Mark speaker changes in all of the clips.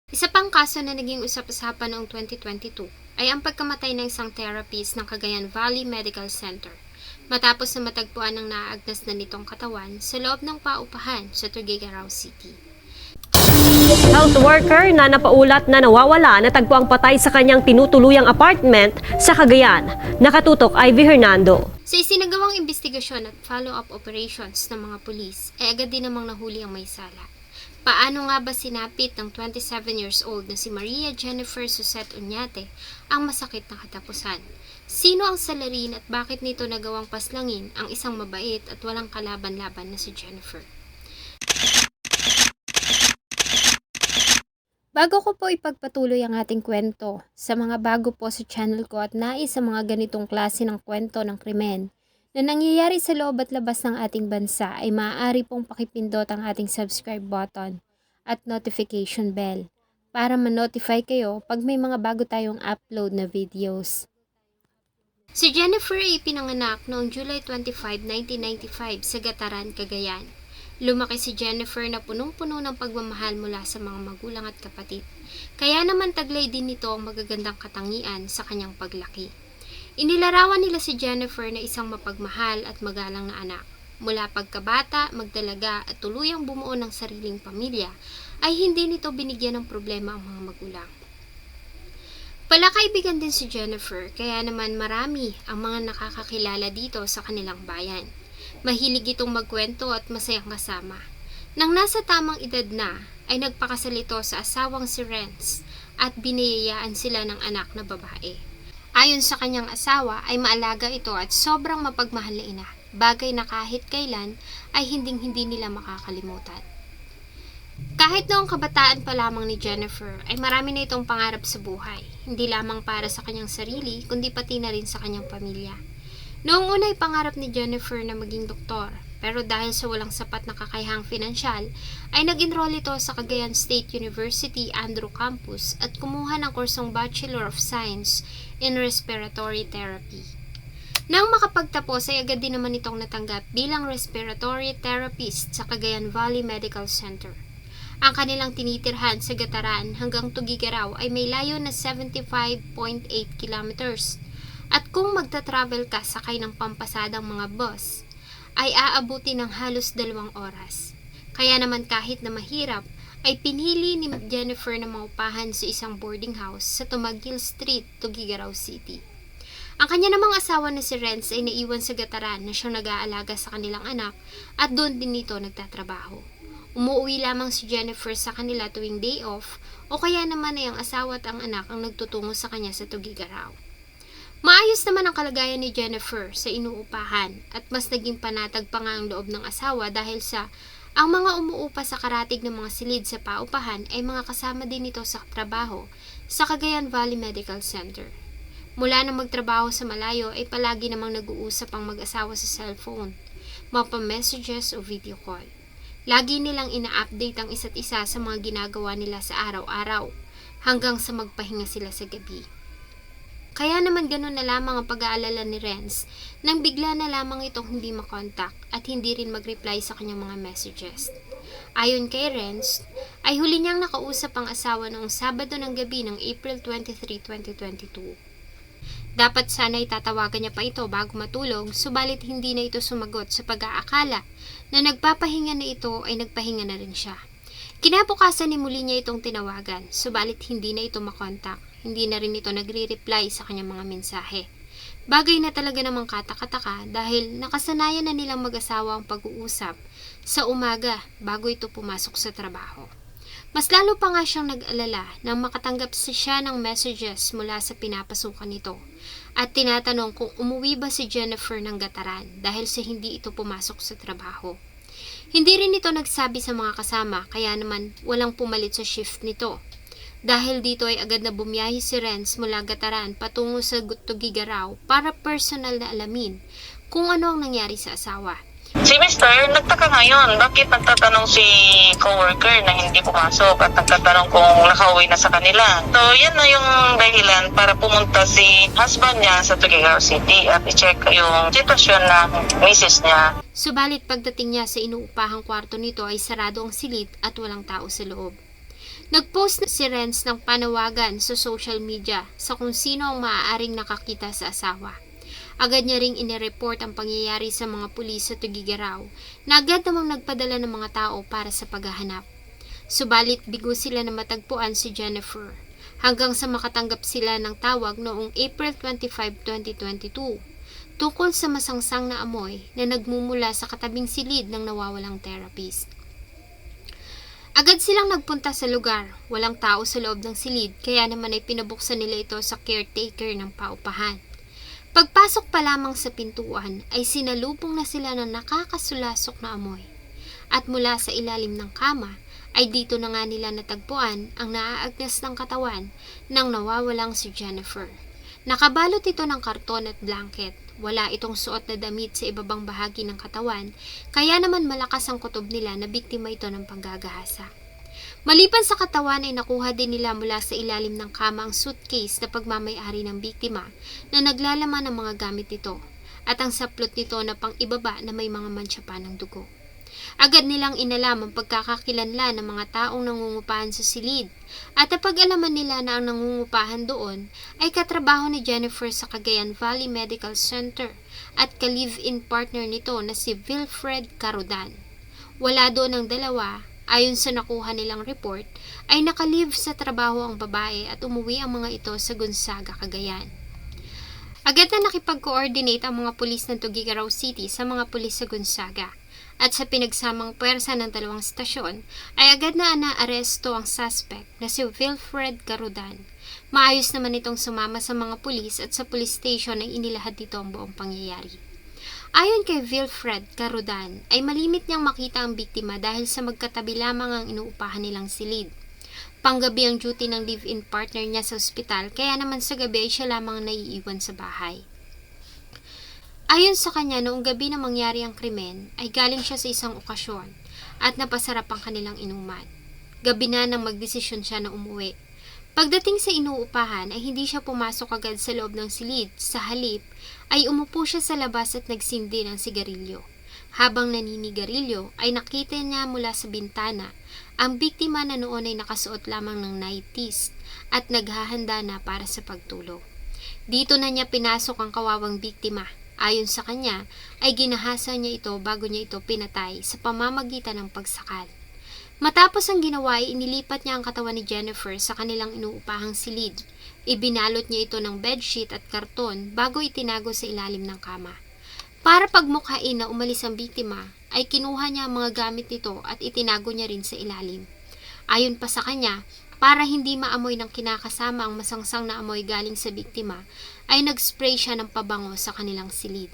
Speaker 1: Isa pang kaso na naging usap-usapan noong 2022 ay ang pagkamatay ng isang therapist ng Cagayan Valley Medical Center matapos na matagpuan ng naaagnas na nitong katawan sa loob ng paupahan sa Tuguegarao City.
Speaker 2: Health worker na napaulat na nawawala natagpuang patay sa kanyang tinutuluyang apartment sa Cagayan. Nakatutok Ivy Hernando.
Speaker 1: Sa isinagawang investigasyon at follow-up operations ng mga pulis, ay agad din namang nahuli ang may sala. Paano nga ba sinapit ng 27 years old na si Maria Jennifer Suset Oñate ang masakit na katapusan? Sino ang salarin at bakit nito nagawang paslangin ang isang mabait at walang kalaban-laban na si Jennifer? Bago ko po ipagpatuloy ang ating kwento, sa mga bago po sa channel ko at nais sa mga ganitong klase ng kwento ng krimen na nangyayari sa loob at labas ng ating bansa ay maaari pong pakipindot ang ating subscribe button at notification bell para ma-notify kayo pag may mga bago tayong upload na videos. Si Jennifer ay pinanganak noong July 25, 1995 sa Gataran, Cagayan. Lumaki si Jennifer na punong-puno ng pagmamahal mula sa mga magulang at kapatid. Kaya naman taglay din nito ang magagandang katangian sa kanyang paglaki. Inilarawan nila si Jennifer na isang mapagmahal at magalang na anak. Mula pagkabata, magdalaga at tuluyang bumuo ng sariling pamilya, ay hindi nito binigyan ng problema ang mga magulang. Palakaibigan din si Jennifer, kaya naman marami ang mga nakakakilala dito sa kanilang bayan. Mahilig itong magkwento at masayang kasama. Nang nasa tamang edad na, ay nagpakasal ito sa asawang si Renz at biniyayaan sila ng anak na babae. Ayon sa kanyang asawa ay maalaga ito at sobrang mapagmahal na ina, bagay na kahit kailan ay hinding-hindi nila makakalimutan. Kahit noong kabataan pa lamang ni Jennifer ay marami na itong pangarap sa buhay, hindi lamang para sa kanyang sarili kundi pati na rin sa kanyang pamilya. Noong una ay pangarap ni Jennifer na maging doktor, pero dahil sa walang sapat na kakayahang pinansyal, ay nag-enroll ito sa Cagayan State University Andrew Campus at kumuha ng kursong Bachelor of Science in Respiratory Therapy. Nang makapagtapos ay agad din naman itong natanggap bilang respiratory therapist sa Cagayan Valley Medical Center. Ang kanilang tinitirhan sa Gataran hanggang Tuguegarao ay may layo na 75.8 kilometers. At kung magta-travel ka sakay ng pampasadang mga bus, ay aabuti ng halos 2 oras. Kaya naman kahit na mahirap, ay pinili ni Jennifer na maupahan sa isang boarding house sa Tumagil Street, Tuguegarao City. Ang kanya namang asawa na si Renz ay naiwan sa Gataran na siyang nag-aalaga sa kanilang anak at doon din ito nagtatrabaho. Umuwi lamang si Jennifer sa kanila tuwing day off o kaya naman ay ang asawa at ang anak ang nagtutungo sa kanya sa Tuguegarao. Maayos naman ang kalagayan ni Jennifer sa inuupahan at mas naging panatag pa nga ang loob ng asawa dahil sa ang mga umuupa sa karatig ng mga silid sa paupahan ay mga kasama din ito sa trabaho sa Cagayan Valley Medical Center. Mula nang magtrabaho sa malayo ay palagi namang nag-uusap ang mag-asawa sa cellphone, mapa-messages o video call. Lagi nilang ina-update ang isa't isa sa mga ginagawa nila sa araw-araw hanggang sa magpahinga sila sa gabi. Kaya naman ganun na lamang ang pag-aalala ni Renz nang bigla na lamang itong hindi makontak at hindi rin mag-reply sa kanyang mga messages. Ayon kay Renz, ay huli niyang nakausap ang asawa noong Sabado ng gabi ng April 23, 2022. Dapat sana'y tatawagan niya pa ito bago matulog, subalit hindi na ito sumagot sa pag-aakala na nagpapahinga na ito ay nagpahinga na rin siya. Kinabukasan ni muli niya itong tinawagan, subalit hindi na ito makontak. Hindi na rin ito nagre-reply sa kanyang mga mensahe. Bagay na talaga namang katakataka dahil nakasanayan na nilang mag-asawa ang pag-uusap sa umaga bago ito pumasok sa trabaho. Mas lalo pa nga siyang nag-alala nang makatanggap siya ng messages mula sa pinapasukan nito at tinatanong kung umuwi ba si Jennifer ng Gataran dahil sa hindi ito pumasok sa trabaho. Hindi rin ito nagsabi sa mga kasama kaya naman walang pumalit sa shift nito. Dahil dito ay agad na bumiyahe si Renz mula Gataran patungo sa Tuguegarao para personal na alamin kung ano ang nangyari sa asawa.
Speaker 3: Si Mr. nagtaka ngayon, bakit nagtatanong si coworker na hindi pumasok at nagtatanong kung nakauwi na sa kanila. So yan na yung dahilan para pumunta si husband niya sa Tuguegarao City at i-check yung sitwasyon ng misis niya.
Speaker 1: Subalit pagdating niya sa inuupahang kwarto nito ay sarado ang silid at walang tao sa loob. Nagpost si Renz ng panawagan sa social media sa kung sino ang maaaring nakakita sa asawa. Agad niya ring inireport ang pangyayari sa mga pulis sa Tugigaraw na agad namang nagpadala ng mga tao para sa paghahanap. Subalit bigo sila na matagpuan si Jennifer hanggang sa makatanggap sila ng tawag noong April 25, 2022 tungkol sa masangsang na amoy na nagmumula sa katabing silid ng nawawalang therapist. Agad silang nagpunta sa lugar, walang tao sa loob ng silid kaya naman ay pinabuksan nila ito sa caretaker ng paupahan. Pagpasok pa lamang sa pintuan ay sinalubong na sila ng nakakasulasok na amoy. At mula sa ilalim ng kama ay dito na nga nila natagpuan ang naaagnas ng katawan ng nawawalang si Jennifer. Nakabalot ito ng karton at blanket. Wala itong suot na damit sa ibabang bahagi ng katawan, kaya naman malakas ang kutob nila na biktima ito ng panggagahasa. Maliban sa katawan ay nakuha din nila mula sa ilalim ng kama ang suitcase na pagmamay-ari ng biktima na naglalaman ng mga gamit nito at ang saplot nito na pang-ibaba na may mga mantsa pa ng dugo. Agad nilang inalam ang pagkakakilanlan ng mga taong nangungupahan sa silid at napag-alaman nila na ang nangungupahan doon ay katrabaho ni Jennifer sa Cagayan Valley Medical Center at ka-live-in partner nito na si Wilfred Carodan. Wala doon ang dalawa. Ayon sa nakuha nilang report, ay nakalive sa trabaho ang babae at umuwi ang mga ito sa Gonzaga, Cagayan. Agad na nakipag-coordinate ang mga pulis ng Tugigaraw City sa mga pulis sa Gonzaga at sa pinagsamang puwersa ng dalawang stasyon ay agad na naaresto ang suspect na si Wilfred Carodan. Maayos naman itong sumama sa mga pulis at sa police station ay inilahad dito ang buong pangyayari. Ayon kay Wilfred Carodan ay malimit niyang makita ang biktima dahil sa magkatabi lamang ang inuupahan nilang silid. Panggabi ang duty ng live-in partner niya sa ospital kaya naman sa gabi ay siya lamang naiiwan sa bahay. Ayon sa kanya noong gabi na mangyari ang krimen ay galing siya sa isang okasyon at napasarap ang kanilang inuman. Gabi na nang magdesisyon siya na umuwi. Pagdating sa inuupahan ay hindi siya pumasok agad sa loob ng silid. Sa halip ay umupo siya sa labas at nagsindi ng sigarilyo. Habang naninigarilyo ay nakita niya mula sa bintana ang biktima na noon ay nakasuot lamang ng nighties at naghahanda na para sa pagtulog. Dito na niya pinasok ang kawawang biktima. Ayon sa kanya ay ginahasa niya ito bago niya ito pinatay sa pamamagitan ng pagsakal. Matapos ang ginawa ay inilipat niya ang katawan ni Jennifer sa kanilang inuupahang silid. Ibinalot niya ito ng bedsheet at karton bago itinago sa ilalim ng kama. Para pagmukhain na umalis ang biktima, ay kinuha niya ang mga gamit nito at itinago niya rin sa ilalim. Ayon pa sa kanya, para hindi maamoy ng kinakasama ang masangsang na amoy galing sa biktima, ay nag-spray siya ng pabango sa kanilang silid.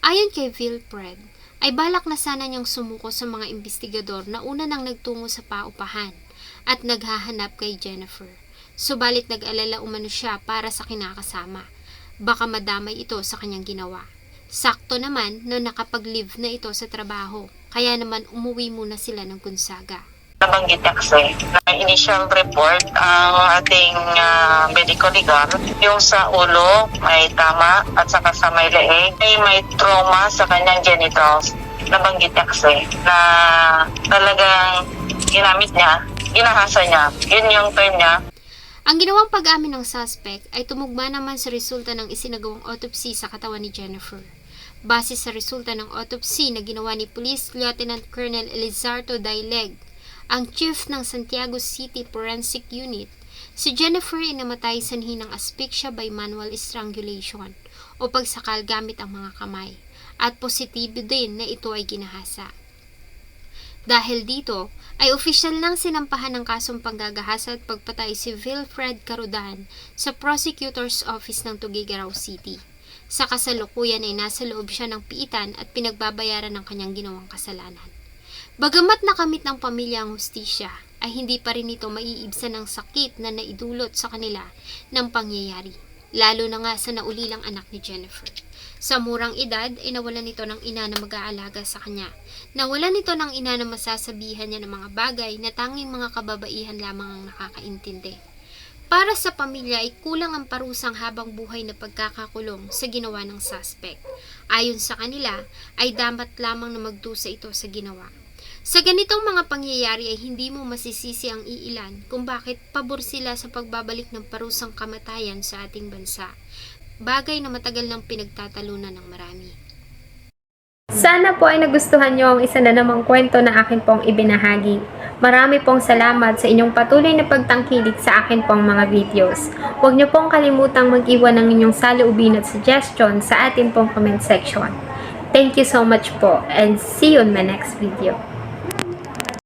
Speaker 1: Ayon kay Wilfred, ay balak na sana niyang sumuko sa mga investigador na una nang nagtungo sa paupahan at naghahanap kay Jennifer. Subalit nag-alala umano siya para sa kinakasama. Baka madamay ito sa kanyang ginawa. Sakto naman no nakapag-leave na ito sa trabaho, kaya naman umuwi muna sila ng Gonzaga.
Speaker 3: Nabanggit niya kasi na initial report ang ating medical legal, yung sa ulo may tama at saka sa may leeg may trauma sa kanyang genitals. Nabanggit niya kasi na talagang ginamit niya, ginahasa niya. Yun yung term niya.
Speaker 1: Ang ginawang pag-amin ng suspect ay tumugma naman sa resulta ng isinagawang autopsy sa katawan ni Jennifer. Base sa resulta ng autopsy na ginawa ni Police Lieutenant Colonel Elizardo Daileg, ang chief ng Santiago City Forensic Unit, si Jennifer ay namatay sanhi ng asphyxia by manual strangulation o pagsakal gamit ang mga kamay at positibo din na ito ay ginahasa. Dahil dito, ay opisyal nang sinampahan ng kasong panggagahasa at pagpatay si Wilfred Carodan sa Prosecutor's Office ng Tugigaraw City. Sa kasalukuyan ay nasa loob siya ng piitan at pinagbabayaran ng kanyang ginawang kasalanan. Bagamat nakamit ng pamilya ang hustisya, ay hindi pa rin ito maiibsan ng sakit na naidulot sa kanila ng pangyayari, lalo na nga sa naulilang anak ni Jennifer. Sa murang edad ay nawalan ito ng ina na mag-aalaga sa kanya. Nawalan ito ng ina na masasabihan niya ng mga bagay na tanging mga kababaihan lamang ang nakakaintindi. Para sa pamilya ay kulang ang parusang habang buhay na pagkakakulong sa ginawa ng suspect. Ayon sa kanila ay dapat lamang na magdusa ito sa ginawa. Sa ganitong mga pangyayari ay hindi mo masisisi ang iilan kung bakit pabor sila sa pagbabalik ng parusang kamatayan sa ating bansa. Bagay na matagal nang pinagtatalunan ng marami.
Speaker 4: Sana po ay nagustuhan nyo ang isa na namang kwento na akin pong ibinahagi. Marami pong salamat sa inyong patuloy na pagtangkilik sa akin pong mga videos. Huwag nyo pong kalimutang mag-iwan ng inyong saloobin at suggestion sa atin pong comment section. Thank you so much po and see you in my next video.